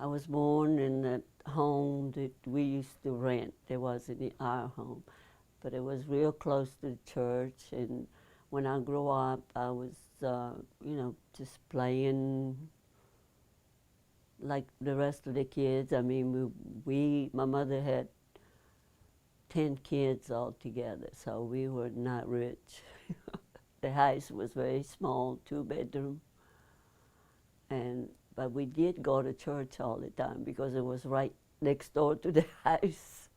I was born in that home that we used to rent. There wasn't our home, but it was real close to the church. And when I grew up, I was, just playing like the rest of the kids. I mean, my mother had 10 kids altogether, so we were not rich. The house was very small, 2 bedroom, but we did go to church all the time because it was right next door to the house.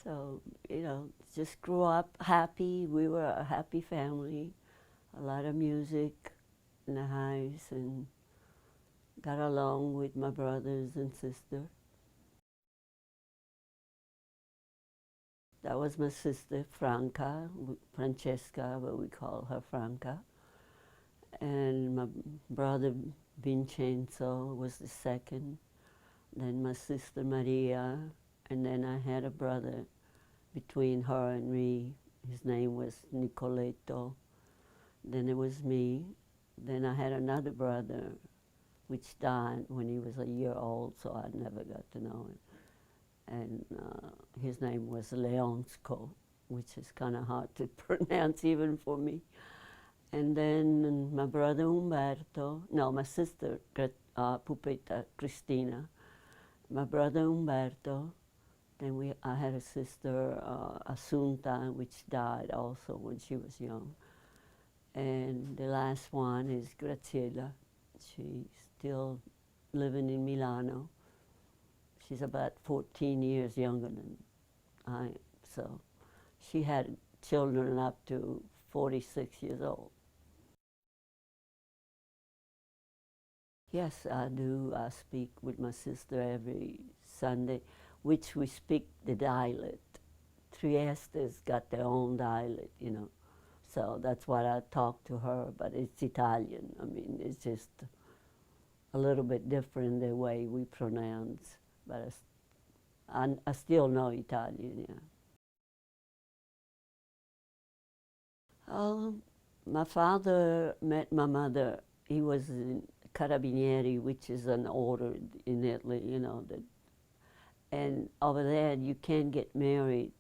So, just grew up happy. We were a happy family, a lot of music in the house, and got along with my brothers and sister. That was my sister, Francesca, but we call her Franca. And my brother, Vincenzo, was the second. Then my sister, Maria. And then I had a brother between her and me. His name was Nicoletto. Then it was me. Then I had another brother, which died when he was a year old, so I never got to know him. And his name was Leonsko, which is kind of hard to pronounce even for me. And then my brother Umberto, no, my sister, Pupetta Cristina, my brother Umberto. Then I had a sister, Assunta, which died also when she was young. And the last one is Graziella. She's still living in Milano. She's about 14 years younger than I am. So she had children up to 46 years old. Yes, I do. I speak with my sister every Sunday, which we speak the dialect. Trieste's got their own dialect. So that's what I talk to her, but it's Italian. I mean, it's just a little bit different the way we pronounce, but I still know Italian, yeah. My father met my mother. He was in Carabinieri, which is an order in Italy, and over there you can't get married.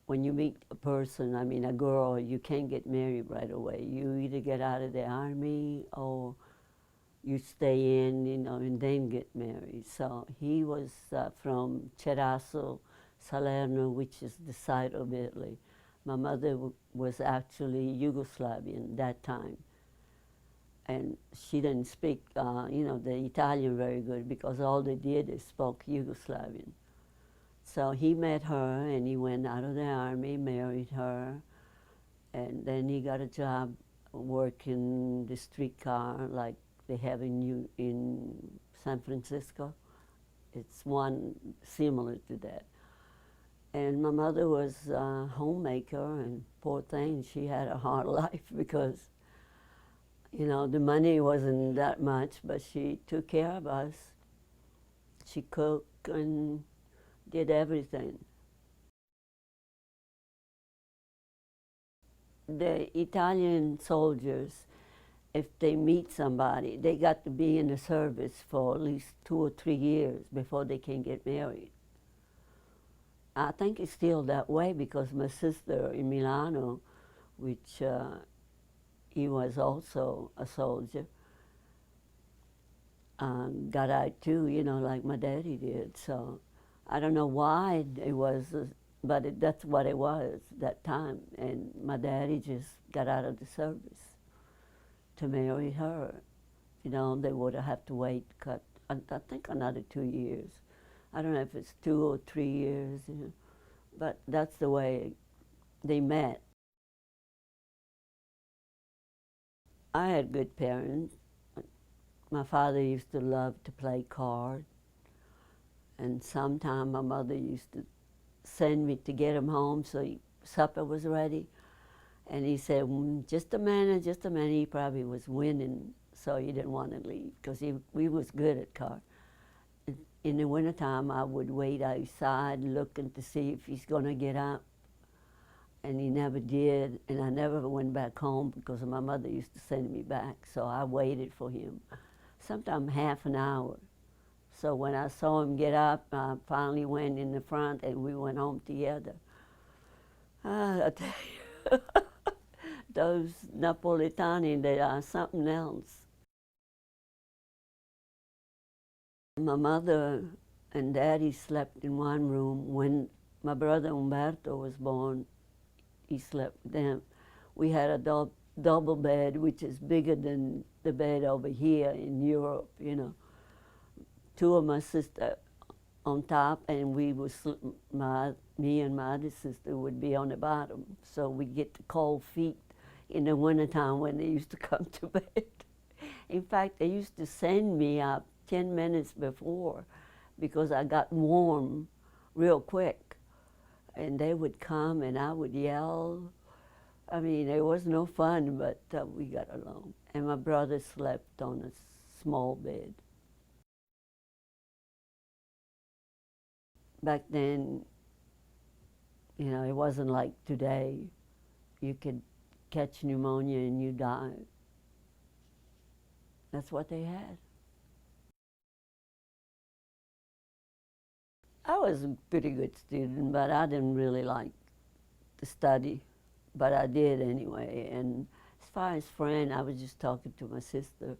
When you meet a person, I mean a girl, you can't get married right away. You either get out of the army or you stay in, and then get married. So he was from Ceraso, Salerno, which is the side of Italy. My mother was actually Yugoslavian that time. And she didn't speak, the Italian very good because all they did is spoke Yugoslavian. So he met her and he went out of the army, married her, and then he got a job working the streetcar like they have in San Francisco. It's one similar to that. And my mother was a homemaker, and poor thing, she had a hard life because, the money wasn't that much, but she took care of us. She cooked and did everything. The Italian soldiers, if they meet somebody, they got to be in the service for at least 2 or 3 years before they can get married. I think it's still that way because my sister in Milano, which he was also a soldier, got out too, like my daddy did. So I don't know why it was, but that's what it was that time. And my daddy just got out of the service to marry her. They would have to wait, I think another 2 years. I don't know if it's 2 or 3 years, but that's the way they met. I had good parents. My father used to love to play cards, and sometime my mother used to send me to get him home so supper was ready. And he said, just a minute, just a minute. He probably was winning, so he didn't want to leave because we was good at cards. In the wintertime, I would wait outside looking to see if he's going to get up. And he never did, and I never went back home because my mother used to send me back, so I waited for him, sometimes half an hour. So when I saw him get up, I finally went in the front and we went home together. I tell you, those Napolitani, they are something else. My mother and daddy slept in one room. When my brother Umberto was born, he slept with them. We had a double bed, which is bigger than the bed over here in Europe, you know. Two of my sister on top, and we would me and my other sister would be on the bottom, so we get the cold feet in the wintertime when they used to come to bed. In fact, they used to send me up 10 minutes before because I got warm real quick, and they would come and I would yell. I mean, it was no fun, but we got along. And my brother slept on a small bed. Back then, you know, it wasn't like today. You could catch pneumonia and you die. That's what they had. I was a pretty good student, but I didn't really like to study, but I did anyway. And as far as friends, I was just talking to my sister.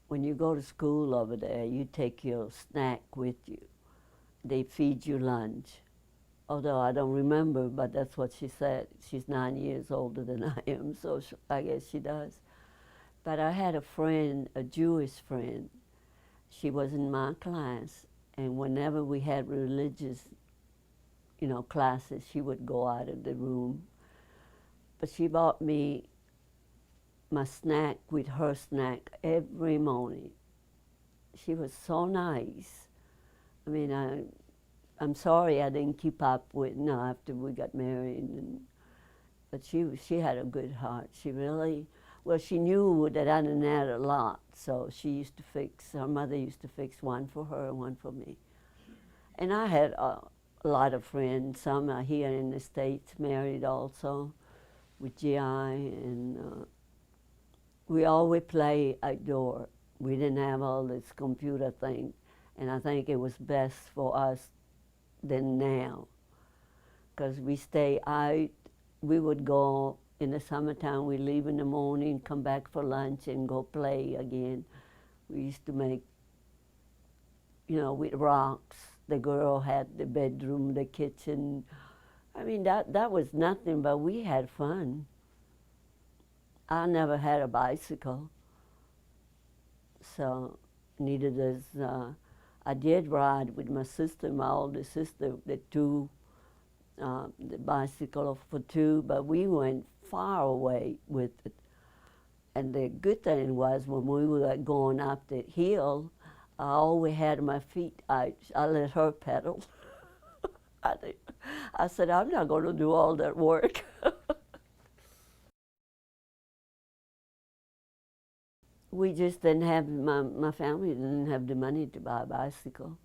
When you go to school over there, you take your snack with you. They feed you lunch. Although I don't remember, but that's what she said. She's 9 years older than I am, so I guess she does. But I had a friend, a Jewish friend. She was in my class, and whenever we had religious, you know, classes, she would go out of the room. But she bought me my snack with her snack every morning. She was so nice. I mean, I'm sorry I didn't keep up with, no, after we got married. But she had a good heart. She really, well, she knew that I didn't have a lot, so she used to fix, her mother used to fix one for her and one for me. And I had a lot of friends. Some are here in the States, married also with GI, and we always play outdoor. We didn't have all this computer thing, and I think it was best for us than now, because we stay out. We would go in the summertime, we leave in the morning, come back for lunch and go play again. We used to make, you know, with rocks. The girl had the bedroom, the kitchen. I mean, that was nothing, but we had fun. I never had a bicycle, so neither does, I did ride with my sister, my older sister, the bicycle for two, but we went far away with it. And the good thing was when we were going up the hill, I always had my feet out. I let her pedal. I said, I'm not going to do all that work. We just didn't have, my family didn't have the money to buy a bicycle.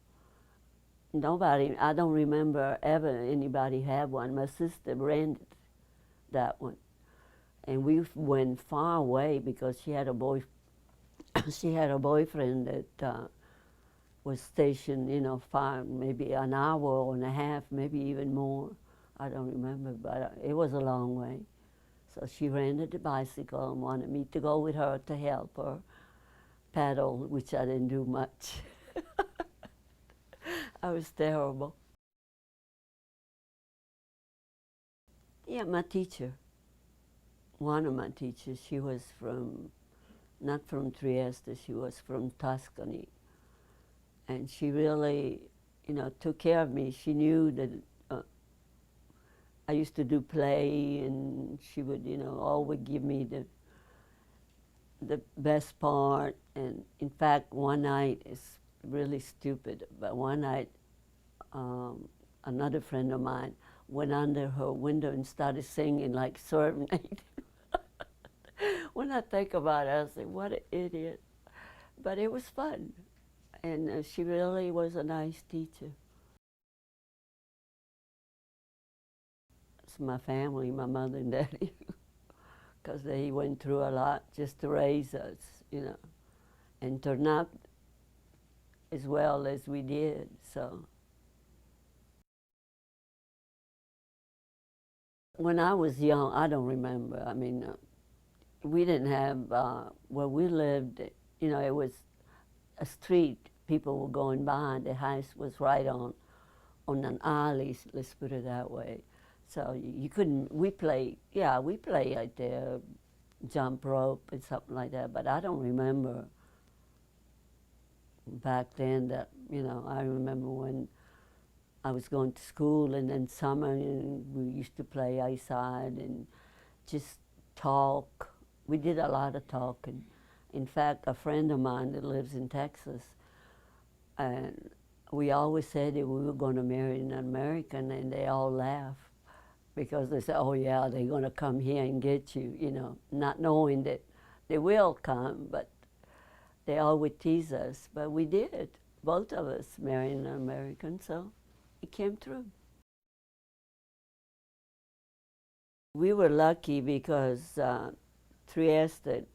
Nobody, I don't remember ever anybody had one. My sister rented that one. And we went far away because she had a she had a boyfriend that was stationed, you know, far, maybe an hour and a half, maybe even more. I don't remember, but it was a long way. So she rented a bicycle and wanted me to go with her to help her paddle, which I didn't do much. I was terrible. Yeah, my teacher, one of my teachers, she was from, not from Trieste, she was from Tuscany. And she really, you know, took care of me. She knew that I used to do play, and she would, you know, always give me the best part. And in fact, one night, it's really stupid, but one night, another friend of mine went under her window and started singing like serenade. When I think about it, I say, what an idiot. But it was fun. And she really was a nice teacher. It's my family, my mother and daddy, because they went through a lot just to raise us, you know, and turn out as well as we did. So when I was young, I don't remember. I mean, we didn't have where we lived. You know, it was a street. People were going by. The house was right on an alley. Let's put it that way. So you couldn't. We play. Yeah, we play out there, jump rope and something like that. But I don't remember back then that, you know, I remember when I was going to school, and then summer and we used to play outside and just talk. We did a lot of talking. In fact, a friend of mine that lives in Texas, and we always said that we were going to marry an American, and they all laugh because they say, oh yeah, they're going to come here and get you, you know, not knowing that they will come, but they all would tease us. But we did, both of us married an American, so it came through. We were lucky because Trieste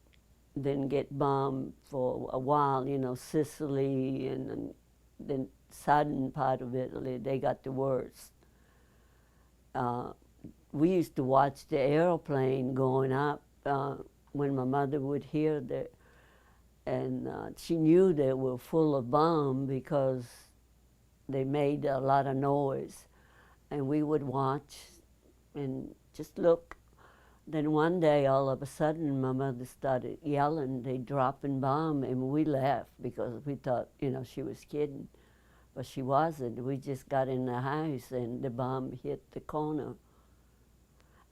didn't get bombed for a while, you know, Sicily and the southern part of Italy, they got the worst. Uh, we used to watch the airplane going up when my mother would hear that, and she knew they were full of bomb because they made a lot of noise, and we would watch and just look. Then one day, all of a sudden, my mother started yelling, they dropping bomb, and we laughed because we thought, you know, she was kidding, but she wasn't. We just got in the house, and the bomb hit the corner.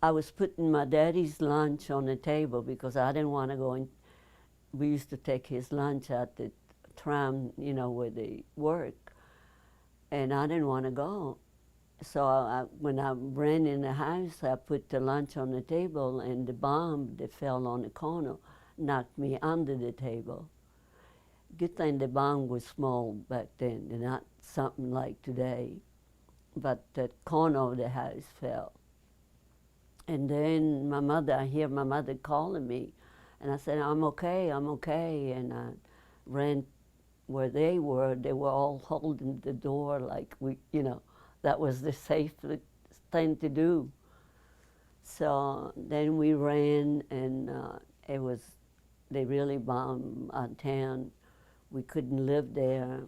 I was putting my daddy's lunch on the table because I didn't want to go in. We used to take his lunch at the tram, you know, where they work, and I didn't want to go. So when I ran in the house, I put the lunch on the table, and the bomb that fell on the corner knocked me under the table. Good thing the bomb was small back then, and not something like today. But the corner of the house fell. And then I hear my mother calling me, and I said, I'm okay, I'm okay. And I ran where they were all holding the door like you know, that was the safe thing to do. So then we ran, and they really bombed our town. We couldn't live there.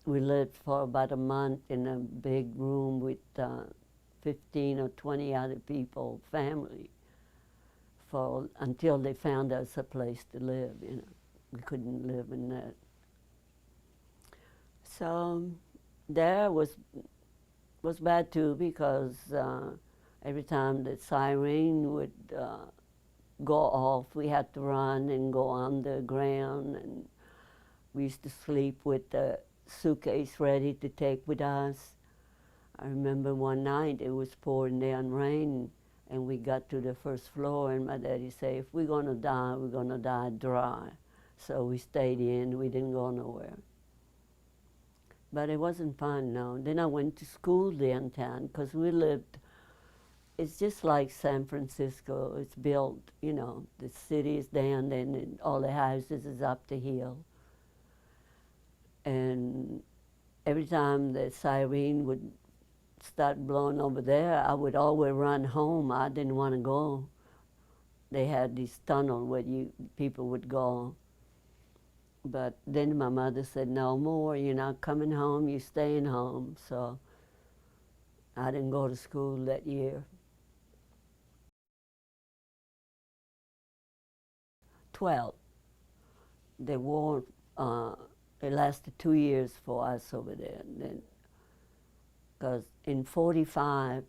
We lived for about a month in a big room with 15 or 20 other people, family, until they found us a place to live, you know. We couldn't live in that. So there was bad too, because every time the siren would go off, we had to run and go underground, and we used to sleep with the suitcase ready to take with us. I remember one night it was pouring down rain, and we got to the first floor, and my daddy said, if we're gonna die, we're gonna die dry. So we stayed in, we didn't go nowhere. But it wasn't fun, no. Then I went to school downtown, because we lived, it's just like San Francisco. It's built, you know, the city is down, and all the houses is up the hill. And every time the siren would start blowing over there, I would always run home. I didn't want to go. They had this tunnel where people would go. But then my mother said, no more, you're not coming home, you're staying home. So I didn't go to school that year. 12. The war, it lasted 2 years for us over there. Because in 45,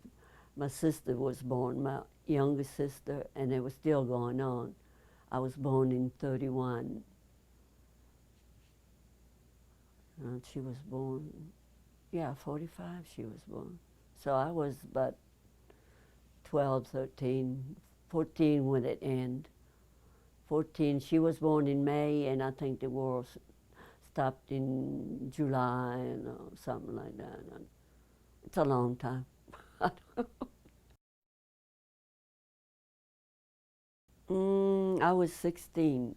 my sister was born, my youngest sister, and it was still going on. I was born in 31. And she was born, yeah, 45 she was born. So I was about 12, 13, 14 when it ended. 14, she was born in May, and I think the war stopped in July, or something like that. It's a long time. I was 16.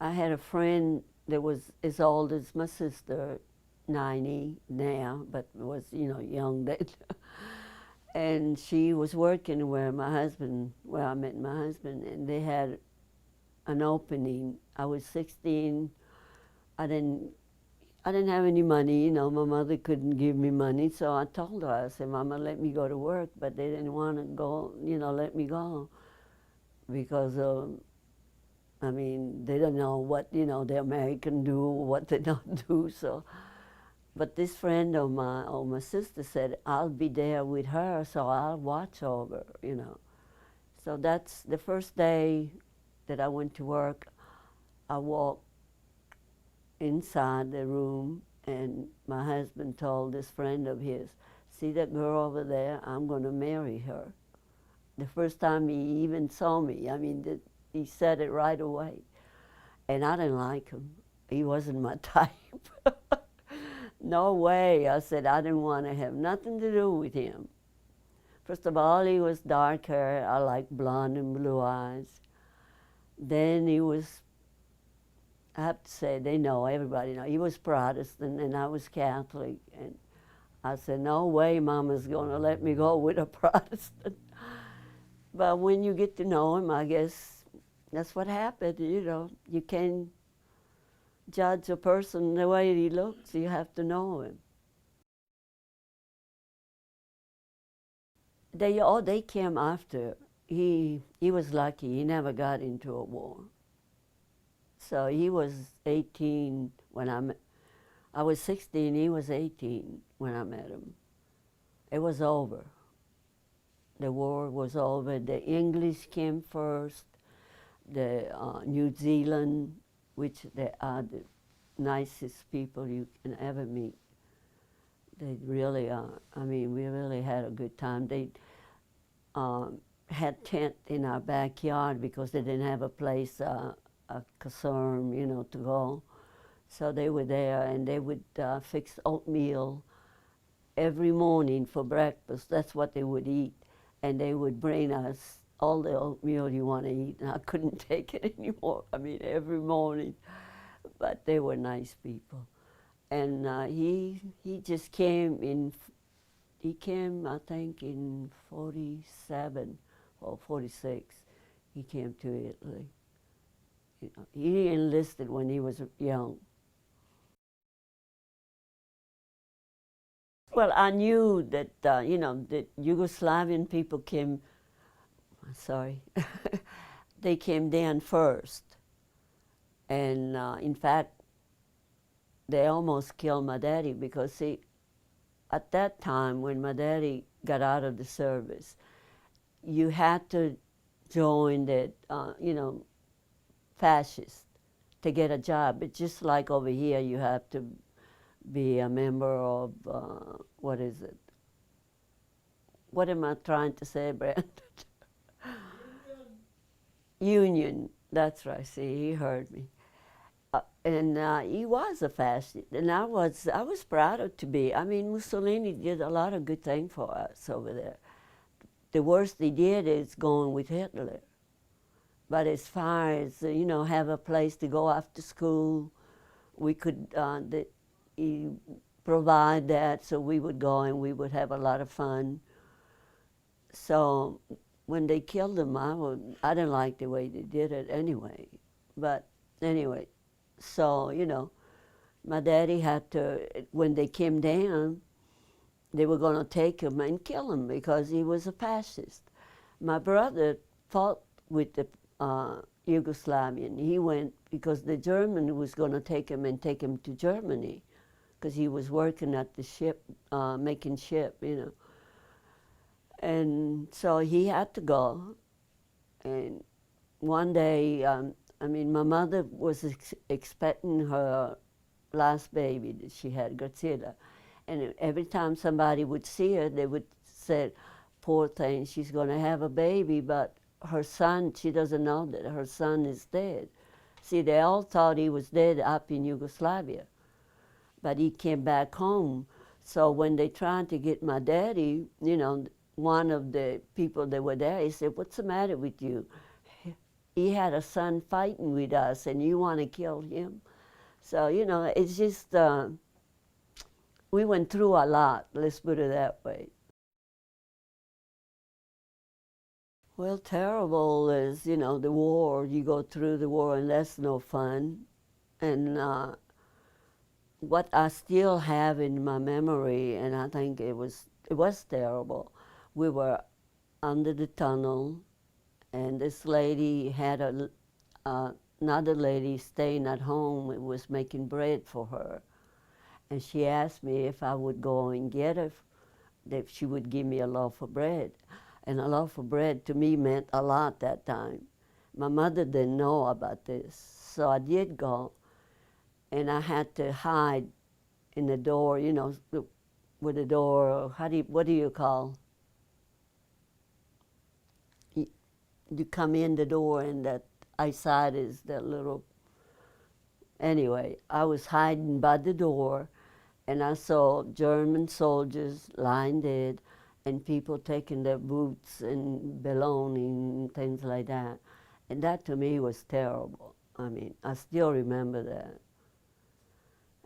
I had a friend that was as old as my sister, 90 now, but was, young then. And she was working where I met my husband, and they had an opening. I was 16. I didn't, I didn't have any money, my mother couldn't give me money, so I told her, I said, Mama, let me go to work, but they didn't want to go, let me go because they don't know what, the American do, what they don't do. So, but this friend of my sister said, I'll be there with her, so I'll watch over. So that's the first day that I went to work. I walked inside the room, and my husband told this friend of his, see that girl over there? I'm going to marry her. The first time he even saw me, he said it right away. And I didn't like him. He wasn't my type. No way. I said I didn't want to have nothing to do with him. First of all, he was dark hair. I like blonde and blue eyes. Then he was, I have to say, everybody knows, he was Protestant and I was Catholic. And I said, no way Mama's going to let me go with a Protestant. But when you get to know him, I guess that's what happened, You can't judge a person the way he looks. You have to know him. They came after. He was lucky. He never got into a war. So he was 18 when I was 16. He was 18 when I met him. It was over. The war was over. The English came first. The New Zealand, which they are the nicest people you can ever meet. They really are. We really had a good time. They had tent in our backyard because they didn't have a place, a caserne, to go. So they were there, and they would fix oatmeal every morning for breakfast. That's what they would eat. And they would bring us all the oatmeal you want to eat, and I couldn't take it anymore. Every morning. But they were nice people. And he just came in, he came, I think, in 47 or 46. He came to Italy. He enlisted when he was young. Well, I knew that, that Yugoslavian people came, sorry, they came down first. And in fact, they almost killed my daddy because, see, at that time when my daddy got out of the service, you had to join the, fascist to get a job. It's just like over here, you have to be a member of, what is it? What am I trying to say, Brandon? Union, that's right, see, he heard me. And he was a fascist, and I was proud of to be. Mussolini did a lot of good things for us over there. The worst he did is going with Hitler. But as far as, have a place to go after school, we could he provide that, so we would go and we would have a lot of fun. So when they killed him, I didn't like the way they did it anyway. But anyway, so, my daddy had to, when they came down, they were going to take him and kill him because he was a fascist. My brother fought with the Yugoslavian. He went because the German was going to take him to Germany because he was working at the ship, making ship, And so he had to go. And one day, my mother was expecting her last baby that she had, Graciela. And every time somebody would see her, they would say, poor thing, she's going to have a baby, but her son, she doesn't know that her son is dead. See, they all thought he was dead up in Yugoslavia, but he came back home. So when they tried to get my daddy, one of the people that were there, he said, what's the matter with you? He had a son fighting with us, and you want to kill him? So, you know, it's just, we went through a lot, let's put it that way. Well, terrible is, you know, the war. You go through the war, and that's no fun. And what I still have in my memory, and I think it was terrible. We were under the tunnel, and this lady had another lady staying at home and was making bread for her. And she asked me if I would go and get her, that she would give me a loaf of bread. And a loaf of bread to me meant a lot that time. My mother didn't know about this, so I did go, and I had to hide in the door, you know, with the door, what do you call? You come in the door, and that outside is that little. Anyway, I was hiding by the door, and I saw German soldiers lying dead, and people taking their boots and belongings, things like that. And that to me was terrible. I mean, I still remember that.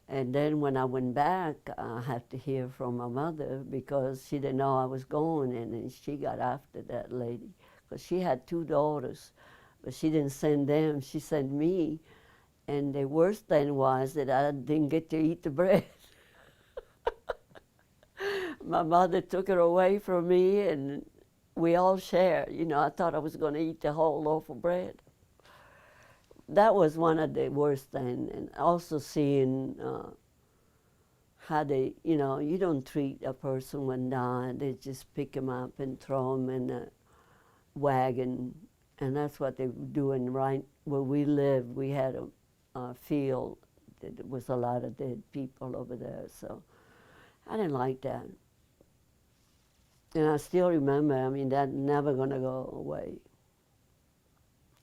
And then when I went back, I had to hear from my mother because she didn't know I was going, and then she got after that lady because she had two daughters, but she didn't send them, she sent me. And the worst thing was that I didn't get to eat the bread. My mother took it away from me, and we all shared. You know, I thought I was going to eat the whole loaf of bread. That was one of the worst things. And also seeing how they, you know, you don't treat a person when dying. They just pick them up and throw them in a wagon. And that's what they were doing right where we lived. We had a field. There was a lot of dead people over there. So I didn't like that. And I still remember, I mean, that's never going to go away.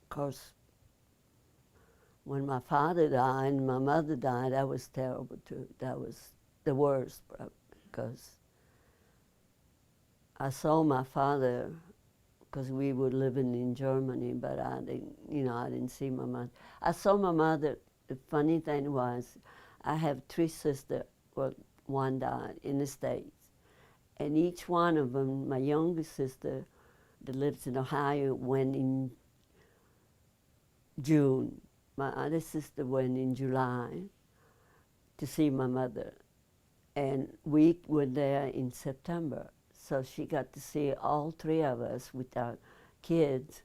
Of course, when my father died and my mother died, that was terrible too. That was the worst, because I saw my father, because we were living in Germany, but I didn't, you know, I didn't see my mother. I saw my mother. The funny thing was, I have three sisters. Well, one died in the States. And each one of them, my youngest sister that lives in Ohio, went in June. My other sister went in July to see my mother. And we were there in September. So she got to see all three of us with our kids.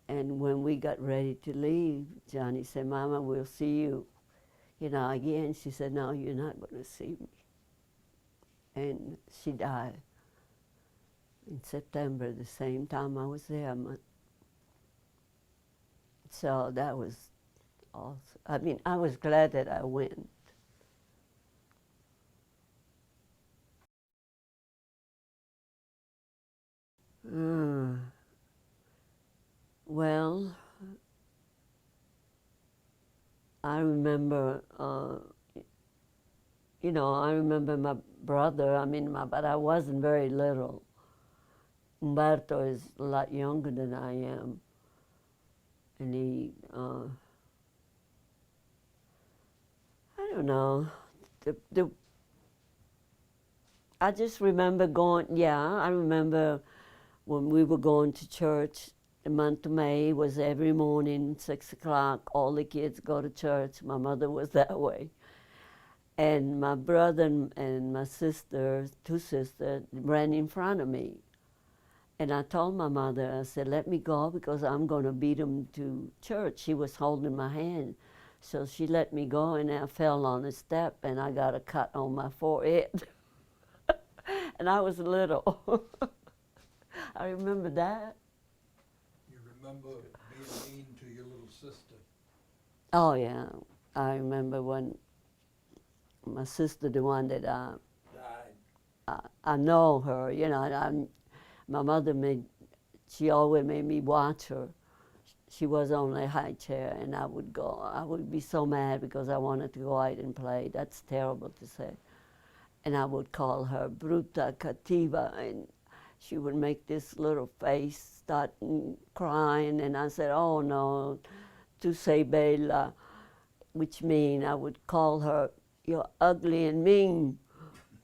And when we got ready to leave, Johnny said, "Mama, we'll see you, you know, again." She said, "No, you're not going to see me." And she died in September, the same time I was there. So that was awesome. I mean, I was glad that I went. Mm. Well, I remember, you know, I remember my brother. I mean, but I wasn't very little. Umberto is a lot younger than I am, and I don't know, the I just remember going. Yeah, I remember when we were going to church. The month of May was every morning, 6 o'clock. All the kids go to church. My mother was that way. And my brother and my sister, two sisters, ran in front of me. And I told my mother, I said, "Let me go because I'm going to beat them to church." She was holding my hand. So she let me go, and I fell on a step, and I got a cut on my forehead. And I was little. I remember that. You remember being mean to your little sister? Oh, yeah. I remember when my sister, the one that Died. I know her, you know, my mother she always made me watch her. She was on a high chair, and I would go. I would be so mad because I wanted to go out and play. That's terrible to say. And I would call her Bruta Cativa, and she would make this little face, start crying, and I said, "Oh no, tu sei bella." which mean I would call her, "You're ugly and mean,"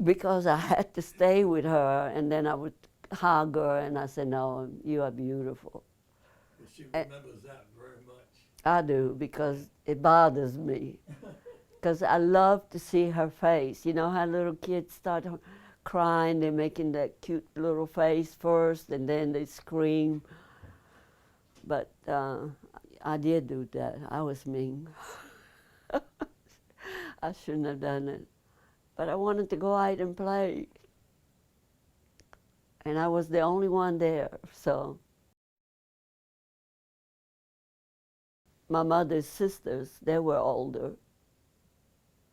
because I had to stay with her, and then I would hug her, and I said, "No, you are beautiful." Well, she And remembers that very much. I do, because it bothers me. Because I love to see her face. You know how little kids start crying, they're making that cute little face first, and then they scream. But I did do that. I was mean. I shouldn't have done it. But I wanted to go out and play. And I was the only one there, so. My mother's sisters, they were older.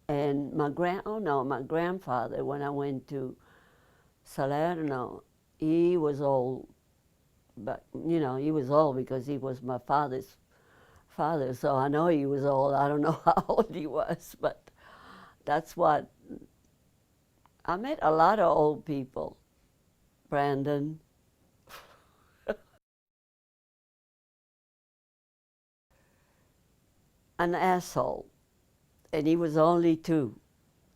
And my grandfather, when I went to Salerno, he was old. But, you know, he was old because he was my father's father, so I know he was old. I don't know how old he was, but that's what. I met a lot of old people. Brandon. An asshole. And he was only 2.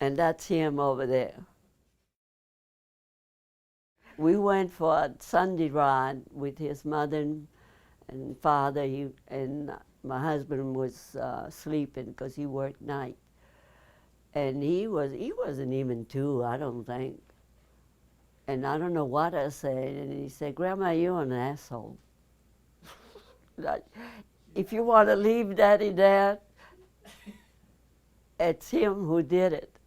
And that's him over there. We went for a Sunday ride with his mother and father, and my husband was sleeping because he worked night. And he wasn't even 2, I don't think. And I don't know what I said, and he said, "Grandma, you're an asshole." Like, if you want to leave Daddy there, it's him who did it.